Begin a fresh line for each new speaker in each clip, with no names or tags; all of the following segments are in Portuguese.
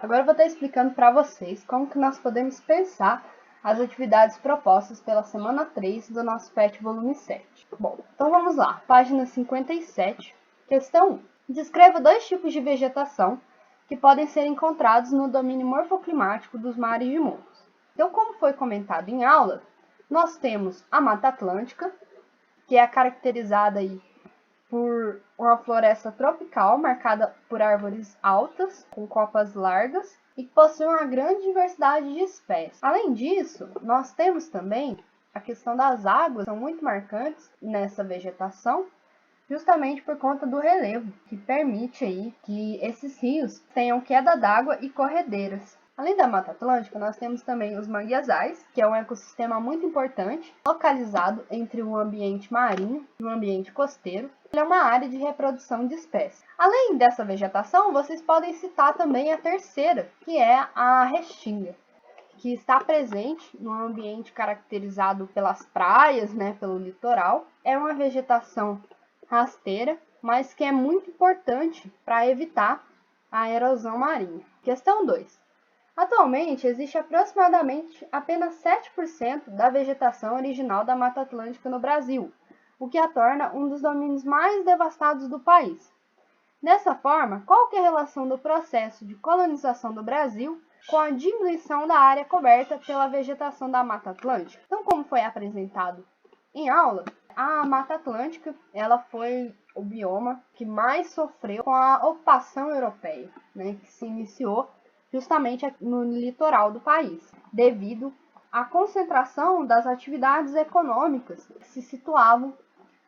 Agora eu vou estar explicando para vocês como que nós podemos pensar as atividades propostas pela semana 3 do nosso PET volume 7. Bom, então vamos lá. Página 57, questão 1. Descreva dois tipos de vegetação que podem ser encontrados no domínio morfoclimático dos mares de morros. Então, como foi comentado em aula, nós temos a Mata Atlântica, que é caracterizada aí por uma floresta tropical marcada por árvores altas, com copas largas e que possui uma grande diversidade de espécies. Além disso, nós temos também a questão das águas, que são muito marcantes nessa vegetação, justamente por conta do relevo, que permite aí que esses rios tenham queda d'água e corredeiras. Além da Mata Atlântica, nós temos também os manguezais, que é um ecossistema muito importante, localizado entre o ambiente marinho e o ambiente costeiro. Ele é uma área de reprodução de espécies. Além dessa vegetação, vocês podem citar também a terceira, que é a restinga, que está presente no ambiente caracterizado pelas praias, pelo litoral. É uma vegetação rasteira, mas que é muito importante para evitar a erosão marinha. Questão 2. Atualmente, existe aproximadamente apenas 7% da vegetação original da Mata Atlântica no Brasil, o que a torna um dos domínios mais devastados do país. Dessa forma, qual que é a relação do processo de colonização do Brasil com a diminuição da área coberta pela vegetação da Mata Atlântica? Então, como foi apresentado em aula, a Mata Atlântica ela foi o bioma que mais sofreu com a ocupação europeia, que se iniciou justamente no litoral do país, devido à concentração das atividades econômicas que se situavam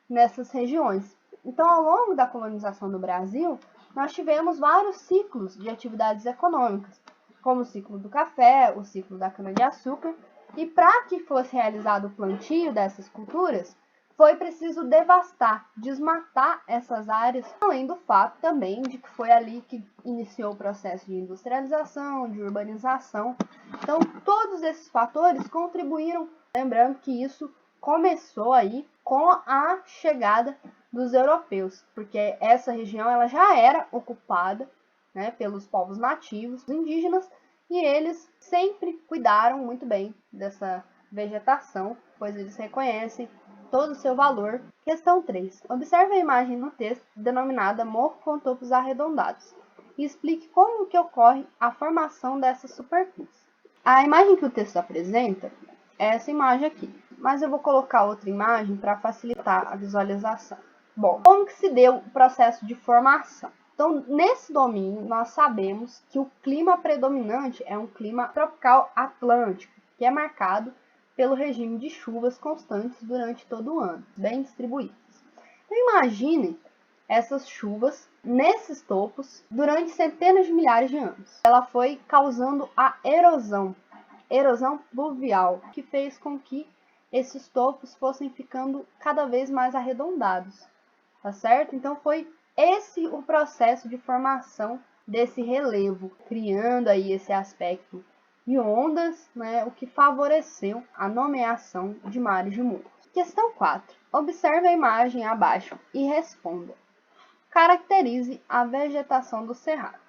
nessas regiões. Então, ao longo da colonização do Brasil, nós tivemos vários ciclos de atividades econômicas, como o ciclo do café, o ciclo da cana-de-açúcar, e para que fosse realizado o plantio dessas culturas, foi preciso devastar, desmatar essas áreas, além do fato também de que foi ali que iniciou o processo de industrialização, de urbanização. Então, todos esses fatores contribuíram, lembrando que isso começou aí com a chegada dos europeus, porque essa região ela já era ocupada pelos povos nativos, indígenas, e eles sempre cuidaram muito bem dessa vegetação, pois eles reconhecem todo o seu valor. Questão 3. Observe a imagem no texto denominada morro com topos arredondados e explique como que ocorre a formação dessa superfície. A imagem que o texto apresenta é essa imagem aqui, mas eu vou colocar outra imagem para facilitar a visualização. Bom, como que se deu o processo de formação? Então, nesse domínio, nós sabemos que o clima predominante é um clima tropical atlântico, que é marcado pelo regime de chuvas constantes durante todo o ano, bem distribuídas. Então, imagine essas chuvas nesses topos durante centenas de milhares de anos. Ela foi causando a erosão pluvial, que fez com que esses topos fossem ficando cada vez mais arredondados, tá certo? Então, foi esse o processo de formação desse relevo, criando aí esse aspecto de ondas, o que favoreceu a nomeação de mares de morros. Questão 4. Observe a imagem abaixo e responda. Caracterize a vegetação do cerrado.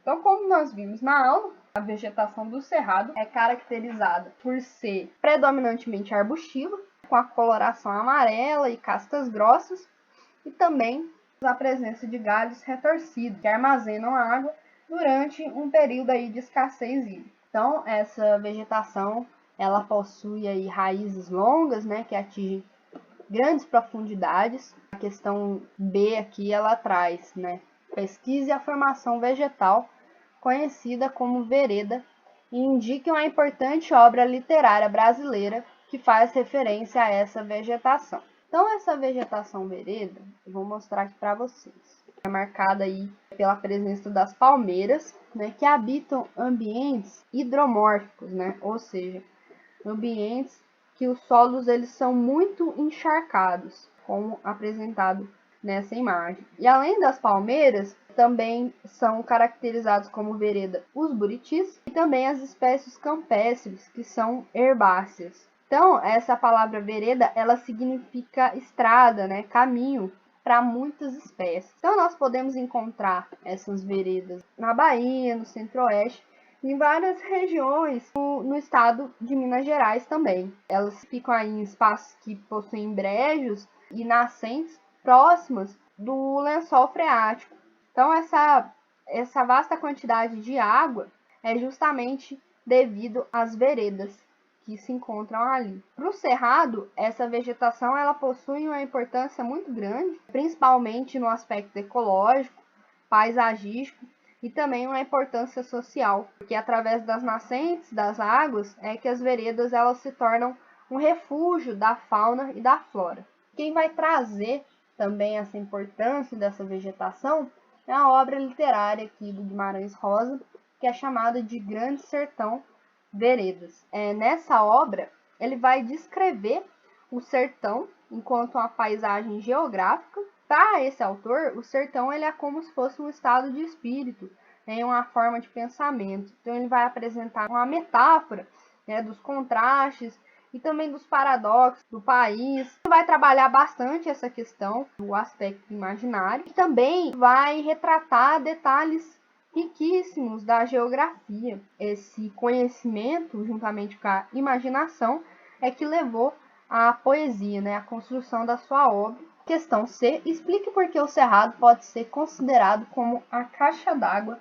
Então, como nós vimos na aula, a vegetação do cerrado é caracterizada por ser predominantemente arbustiva, com a coloração amarela e castas grossas, e também a presença de galhos retorcidos, que armazenam a água durante um período aí de escassez hídrica. Então, essa vegetação, ela possui aí raízes longas, que atingem grandes profundidades. A questão B aqui, ela traz, pesquise a formação vegetal, conhecida como vereda, e indique uma importante obra literária brasileira que faz referência a essa vegetação. Então, essa vegetação vereda, eu vou mostrar aqui para vocês. É marcada aí pela presença das palmeiras, que habitam ambientes hidromórficos, ou seja, ambientes que os solos eles são muito encharcados, como apresentado nessa imagem. E além das palmeiras, também são caracterizados como vereda os buritis e também as espécies campestres, que são herbáceas. Então, essa palavra vereda, ela significa estrada, caminho, para muitas espécies. Então nós podemos encontrar essas veredas na Bahia, no Centro-Oeste, em várias regiões no estado de Minas Gerais também. Elas ficam aí em espaços que possuem brejos e nascentes próximas do lençol freático. Então essa vasta quantidade de água é justamente devido às veredas que se encontram ali. Para o cerrado, essa vegetação ela possui uma importância muito grande, principalmente no aspecto ecológico, paisagístico e também uma importância social, porque através das nascentes das águas é que as veredas elas se tornam um refúgio da fauna e da flora. Quem vai trazer também essa importância dessa vegetação é a obra literária aqui do Guimarães Rosa, que é chamada de Grande Sertão Veredas. Nessa obra, ele vai descrever o sertão enquanto uma paisagem geográfica. Para esse autor, o sertão ele é como se fosse um estado de espírito, uma forma de pensamento. Então, ele vai apresentar uma metáfora dos contrastes e também dos paradoxos do país. Ele vai trabalhar bastante essa questão do aspecto imaginário e também vai retratar detalhes riquíssimos da geografia. Esse conhecimento, juntamente com a imaginação, é que levou à poesia, a construção da sua obra. Questão C. Explique por que o Cerrado pode ser considerado como a caixa d'água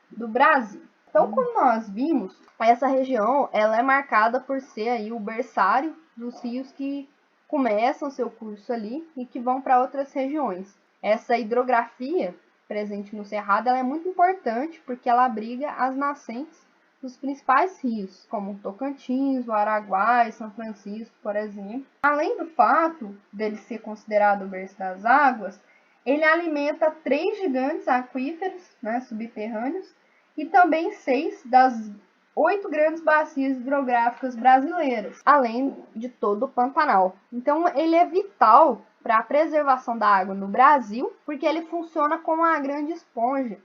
do Brasil. Então, como nós vimos, essa região ela é marcada por ser aí o berçário dos rios que começam seu curso ali e que vão para outras regiões. Essa hidrografia presente no Cerrado ela é muito importante porque ela abriga as nascentes dos principais rios, como o Tocantins, o Araguaia, São Francisco, por exemplo. Além do fato dele ser considerado o berço das águas, ele alimenta 3 gigantes aquíferos subterrâneos e também 6 das 8 grandes bacias hidrográficas brasileiras, além de todo o Pantanal. Então, ele é vital para a preservação da água no Brasil, porque ele funciona como uma grande esponja,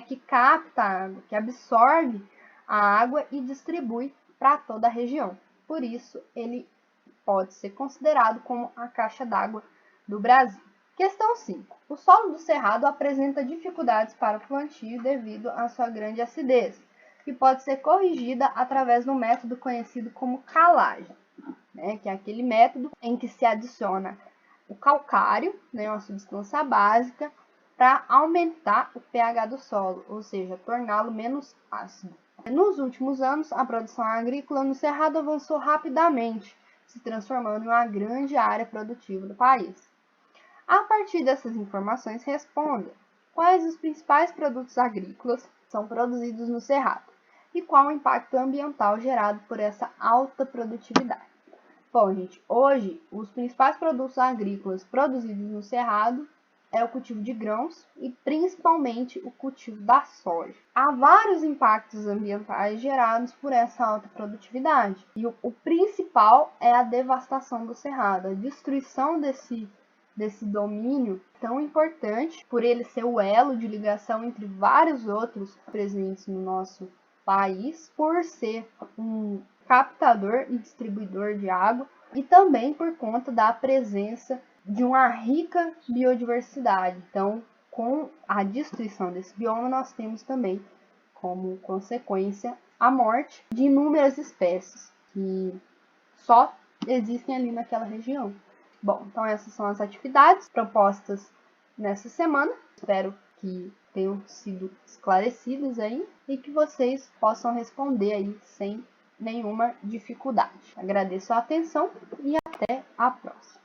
que capta a água, que absorve a água e distribui para toda a região. Por isso, ele pode ser considerado como a caixa d'água do Brasil. Questão 5. O solo do Cerrado apresenta dificuldades para o plantio devido à sua grande acidez, que pode ser corrigida através do método conhecido como calagem, que é aquele método em que se adiciona o calcário, uma substância básica, para aumentar o pH do solo, ou seja, torná-lo menos ácido. Nos últimos anos, a produção agrícola no Cerrado avançou rapidamente, se transformando em uma grande área produtiva do país. A partir dessas informações, responda quais os principais produtos agrícolas são produzidos no Cerrado e qual o impacto ambiental gerado por essa alta produtividade. Bom, gente, hoje os principais produtos agrícolas produzidos no Cerrado é o cultivo de grãos e principalmente o cultivo da soja. Há vários impactos ambientais gerados por essa alta produtividade e o principal é a devastação do Cerrado, a destruição desse domínio tão importante, por ele ser o elo de ligação entre vários outros presentes no nosso país, por ser um captador e distribuidor de água e também por conta da presença de uma rica biodiversidade. Então, com a destruição desse bioma, nós temos também como consequência a morte de inúmeras espécies que só existem ali naquela região. Bom, então essas são as atividades propostas nessa semana. Espero que tenham sido esclarecidas aí e que vocês possam responder aí sem nenhuma dificuldade. Agradeço a atenção e até a próxima.